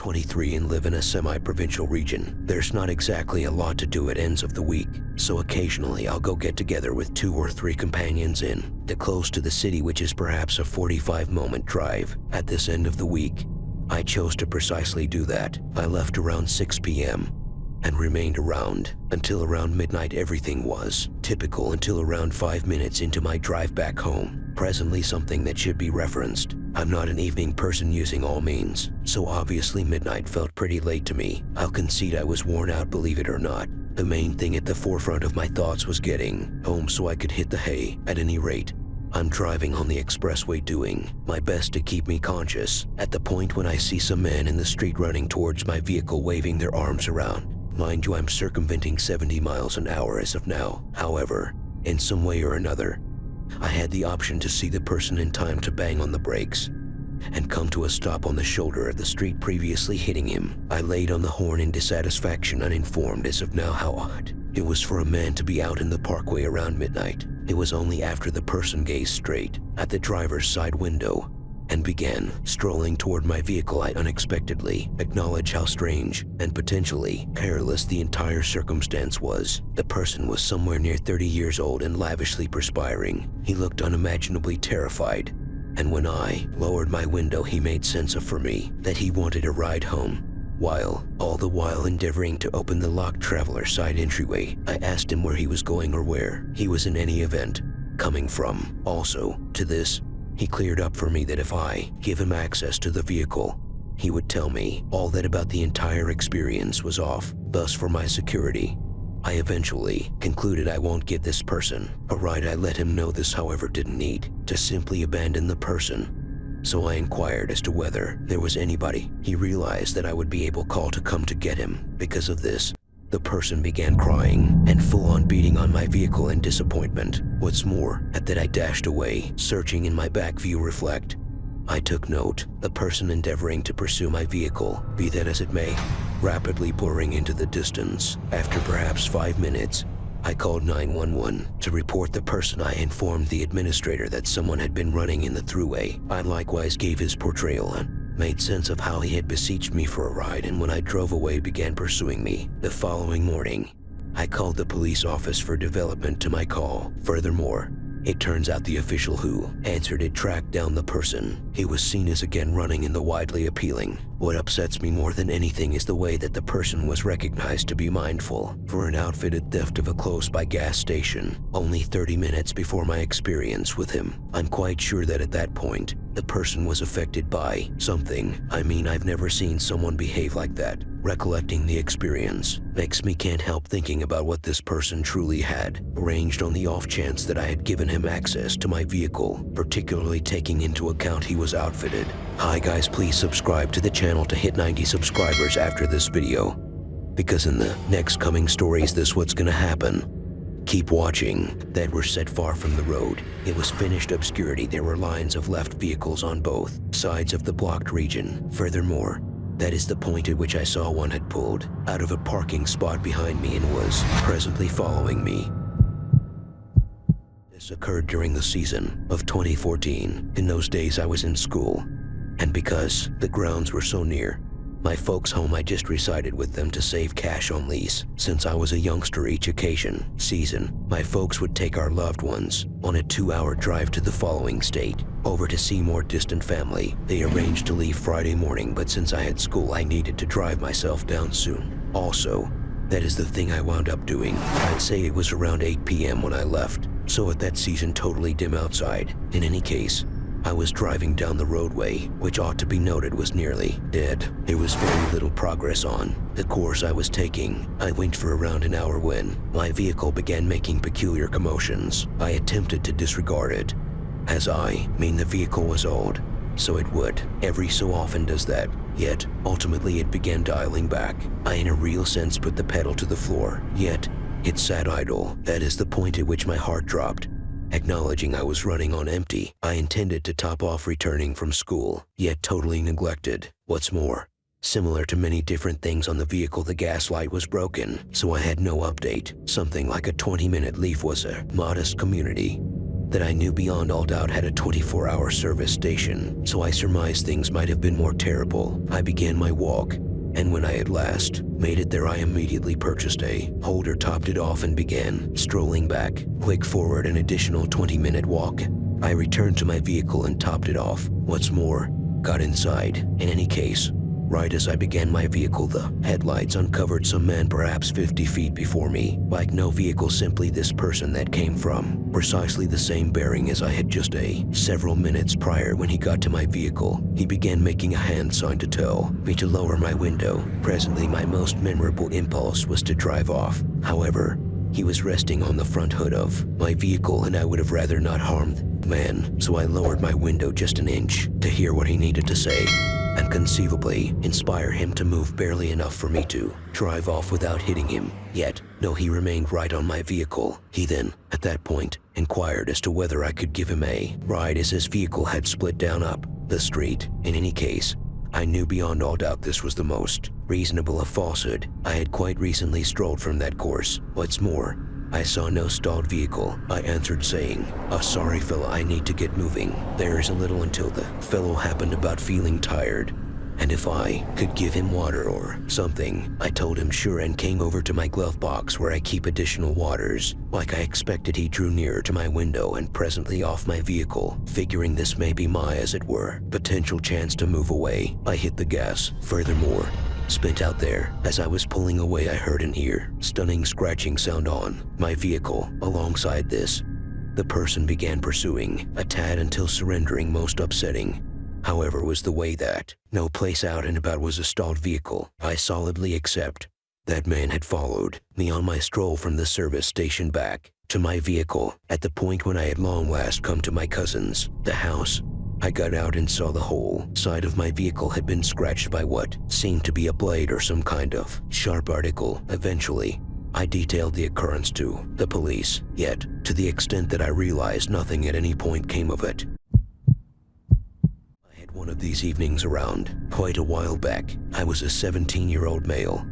23 and live in a semi-provincial region. There's not exactly a lot to do at ends of the week, so occasionally I'll go get together with 2 or 3 companions in the close to the city, which is perhaps a 45-moment drive. At this end of the week, I chose to precisely do that. I left around 6 p.m. and remained around until around midnight. Everything was typical until around 5 minutes into my drive back home. Presently, something that should be referenced. I'm not an evening person using all means, so obviously midnight felt pretty late to me. I'll concede I was worn out, believe it or not. The main thing at the forefront of my thoughts was getting home so I could hit the hay. At any rate, I'm driving on the expressway doing my best to keep me conscious at the point when I see some men in the street running towards my vehicle waving their arms around. Mind you, I'm circumventing 70 miles an hour as of now. However, in some way or another, I had the option to see the person in time to bang on the brakes and come to a stop on the shoulder of the street, previously hitting him. I laid on the horn in dissatisfaction, uninformed as of now how odd it was for a man to be out in the parkway around midnight. It was only after the person gazed straight at the driver's side window and began strolling toward my vehicle I unexpectedly acknowledged how strange and potentially perilous the entire circumstance was. The person was somewhere near 30 years old and lavishly perspiring. He looked unimaginably terrified, and when I lowered my window he made sense of for me that he wanted a ride home. All the while endeavoring to open the locked traveler side entryway, I asked him where he was going or where he was in any event coming from. Also, to this, he cleared up for me that if I give him access to the vehicle, he would tell me all that about the entire experience was off. Thus, for my security, I eventually concluded I won't give this person a ride. I let him know this, however, didn't need to simply abandon the person. So I inquired as to whether there was anybody he realized that I would be able to call to come to get him. Because of this, the person began crying and full-on beating on my vehicle in disappointment. What's more, at that I dashed away, searching in my back view reflect. I took note, the person endeavoring to pursue my vehicle, be that as it may, rapidly blurring into the distance. After perhaps 5 minutes, I called 911 to report the person. I informed the administrator that someone had been running in the thruway. I likewise gave his portrayal and made sense of how he had beseeched me for a ride, and when I drove away began pursuing me. The following morning, I called the police office for development to my call. Furthermore, it turns out the official who answered it tracked down the person. He was seen as again running in the widely appealing. What upsets me more than anything is the way that the person was recognized to be mindful for an outfitted theft of a close-by gas station, only 30 minutes before my experience with him. I'm quite sure that at that point, the person was affected by something. I mean, I've never seen someone behave like that. Recollecting the experience makes me can't help thinking about what this person truly had arranged on the off chance that I had given him access to my vehicle, particularly taking into account he was outfitted. Hi guys, please subscribe to the channel to hit 90 subscribers after this video, because in the next coming stories this what's gonna happen. Keep watching. That were set far from the road. It was finished obscurity. There were lines of left vehicles on both sides of the blocked region. Furthermore, that is the point at which I saw one had pulled out of a parking spot behind me and was presently following me. This occurred during the season of 2014. In those days I was in school, and because the grounds were so near my folks' home, I just resided with them to save cash on lease. Since I was a youngster, each season, my folks would take our loved ones on a 2-hour drive to the following state, over to see more distant family. They arranged to leave Friday morning, but since I had school, I needed to drive myself down soon. Also, that is the thing I wound up doing. I'd say it was around 8 p.m. when I left, so at that season totally dim outside. In any case, I was driving down the roadway, which ought to be noted was nearly dead. There was very little progress on the course I was taking. I went for around an hour when my vehicle began making peculiar commotions. I attempted to disregard it, as the vehicle was old, so it would every so often does that. Yet, ultimately it began dialing back. I in a real sense put the pedal to the floor, yet it sat idle. That is the point at which my heart dropped. Acknowledging I was running on empty, I intended to top off returning from school, yet totally neglected. What's more, similar to many different things on the vehicle, the gas light was broken, so I had no update. Something like a 20-minute leave was a modest community. that I knew beyond all doubt had a 24-hour service station, so I surmised things might have been more terrible. I began my walk, and when I at last made it there, I immediately purchased a holder, topped it off, and began strolling back. Quick forward an additional 20-minute walk. I returned to my vehicle and topped it off. What's more, got inside. In any case, right as I began my vehicle, the headlights uncovered some man perhaps 50 feet before me. Like no vehicle, simply this person that came from precisely the same bearing as I had just several minutes prior. When he got to my vehicle, he began making a hand sign to tell me to lower my window. Presently, my most memorable impulse was to drive off. However, he was resting on the front hood of my vehicle, and I would have rather not harmed the man, so I lowered my window just an inch to hear what he needed to say, and conceivably inspire him to move barely enough for me to drive off without hitting him. Yet, no, he remained right on my vehicle. He then, at that point, inquired as to whether I could give him a ride, as his vehicle had split down up the street. In any case, I knew beyond all doubt this was the most reasonable of falsehood. I had quite recently strolled from that course. What's more, I saw no stalled vehicle. I answered saying, sorry fella, I need to get moving. There's a little until the fellow happened about feeling tired, and if I could give him water or something. I told him sure, and came over to my glove box where I keep additional waters. Like I expected, he drew nearer to my window and presently off my vehicle. Figuring this may be my, as it were, potential chance to move away, I hit the gas. Furthermore, spent out there, as I was pulling away, I heard an ear-stunning scratching sound on my vehicle. Alongside this, the person began pursuing a tad until surrendering. Most upsetting, however, was the way that no place out and about was a stalled vehicle. I solidly accept that man had followed me on my stroll from the service station back to my vehicle. At the point when I had long last come to my cousin's, the house, I got out and saw the whole side of my vehicle had been scratched by what seemed to be a blade or some kind of sharp article. Eventually, I detailed the occurrence to the police, yet, to the extent that I realized, nothing at any point came of it. I had one of these evenings around quite a while back. I was a 17-year-old male,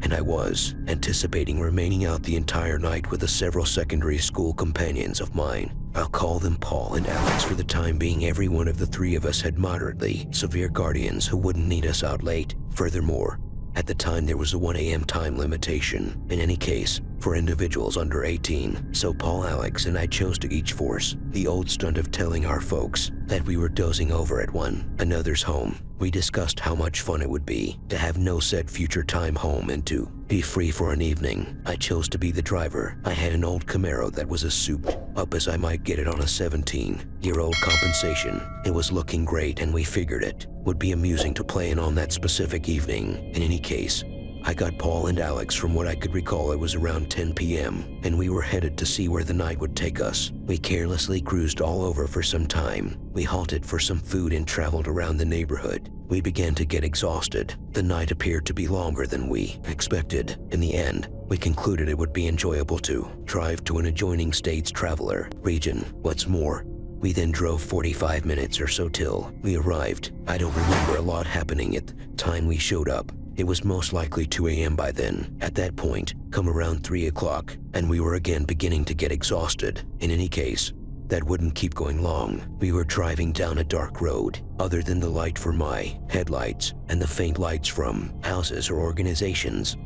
and I was anticipating remaining out the entire night with the several secondary school companions of mine. I'll call them Paul and Alex for the time being. Every one of the three of us had moderately severe guardians who wouldn't need us out late. Furthermore, at the time there was a 1 a.m. time limitation, in any case, for individuals under 18. So Paul, Alex, and I chose to each force the old stunt of telling our folks that we were dozing over at one another's home. We discussed how much fun it would be to have no set future time home and to be free for an evening. I chose to be the driver. I had an old Camaro that was as souped up as I might get it on a 17-year-old compensation. It was looking great, and we figured it would be amusing to play in on that specific evening. In any case, I got Paul and Alex. From what I could recall, it was around 10 p.m., and we were headed to see where the night would take us. We carelessly cruised all over for some time. We halted for some food and traveled around the neighborhood. We began to get exhausted. The night appeared to be longer than we expected. In the end, we concluded it would be enjoyable to drive to an adjoining state's traveler region. What's more, we then drove 45 minutes or so till we arrived. I don't remember a lot happening at the time we showed up. It was most likely 2 a.m. by then. At that point, come around 3 o'clock, and we were again beginning to get exhausted. In any case, that wouldn't keep going long. We were driving down a dark road. Other than the light for my headlights and the faint lights from houses or organizations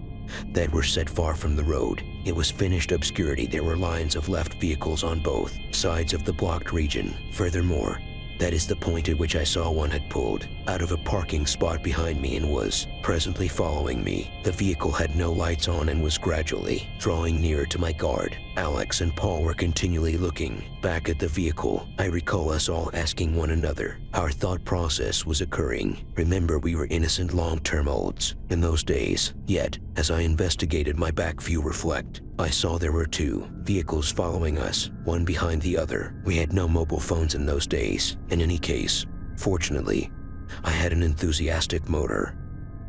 that were set far from the road, it was finished obscurity. There were lines of left vehicles on both sides of the blocked region. Furthermore, that is the point at which I saw one had pulled out of a parking spot behind me and was presently following me. The vehicle had no lights on and was gradually drawing nearer to my guard. Alex and Paul were continually looking back at the vehicle. I recall us all asking one another. Our thought process was occurring. Remember, we were innocent long-term olds in those days. Yet, as I investigated my back view reflect, I saw there were two vehicles following us, one behind the other. We had no mobile phones in those days. In any case, fortunately, I had an enthusiastic motor,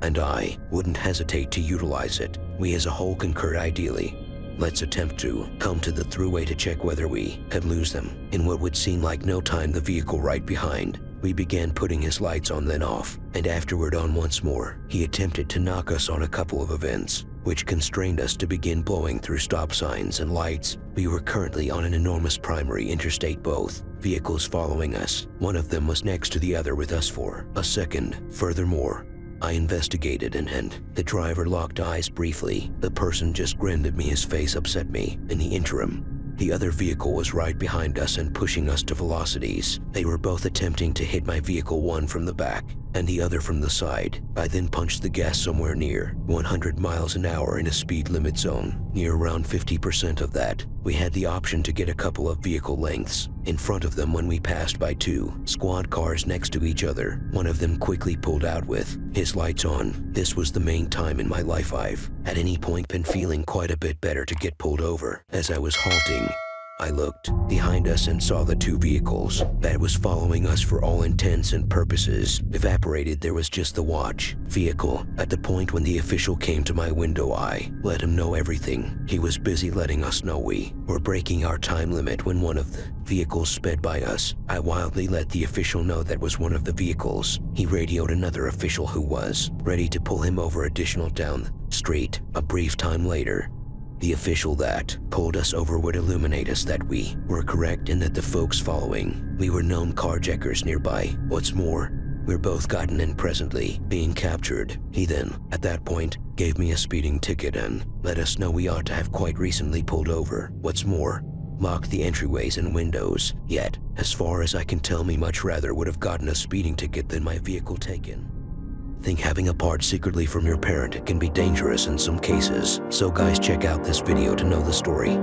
and I wouldn't hesitate to utilize it. We as a whole concurred. Ideally, let's attempt to come to the thruway to check whether we could lose them. In what would seem like no time, the vehicle right behind, we began putting his lights on, then off, and afterward on once more. He attempted to knock us on a couple of events. which constrained us to begin blowing through stop signs and lights. We were currently on an enormous primary interstate, both vehicles following us. One of them was next to the other with us for a second. Furthermore, I investigated and the driver locked eyes briefly. The person just grinned at me. His face upset me. In the interim, the other vehicle was right behind us and pushing us to velocities. They were both attempting to hit my vehicle, one from the back and the other from the side. I then punched the gas somewhere near 100 miles an hour in a speed limit zone. Near around 50% of that, we had the option to get a couple of vehicle lengths in front of them when we passed by two squad cars next to each other. One of them quickly pulled out with his lights on. This was the main time in my life I've at any point been feeling quite a bit better to get pulled over. As I was halting, I looked behind us and saw the two vehicles that was following us for all intents and purposes evaporated. There was just the watch vehicle. At the point when the official came to my window, I let him know everything. He was busy letting us know we were breaking our time limit when one of the vehicles sped by us. I wildly let the official know that was one of the vehicles. He radioed another official who was ready to pull him over additional down the street. A brief time later, the official that pulled us over would illuminate us that we were correct and that the folks following we were known carjackers nearby. What's more, we're both gotten and presently being captured. He then, at that point, gave me a speeding ticket and let us know we ought to have quite recently pulled over. What's more, locked the entryways and windows. Yet, as far as I can tell, me much rather would have gotten a speeding ticket than my vehicle taken. Think having a part secretly from your parent can be dangerous in some cases. So guys, check out this video to know the story.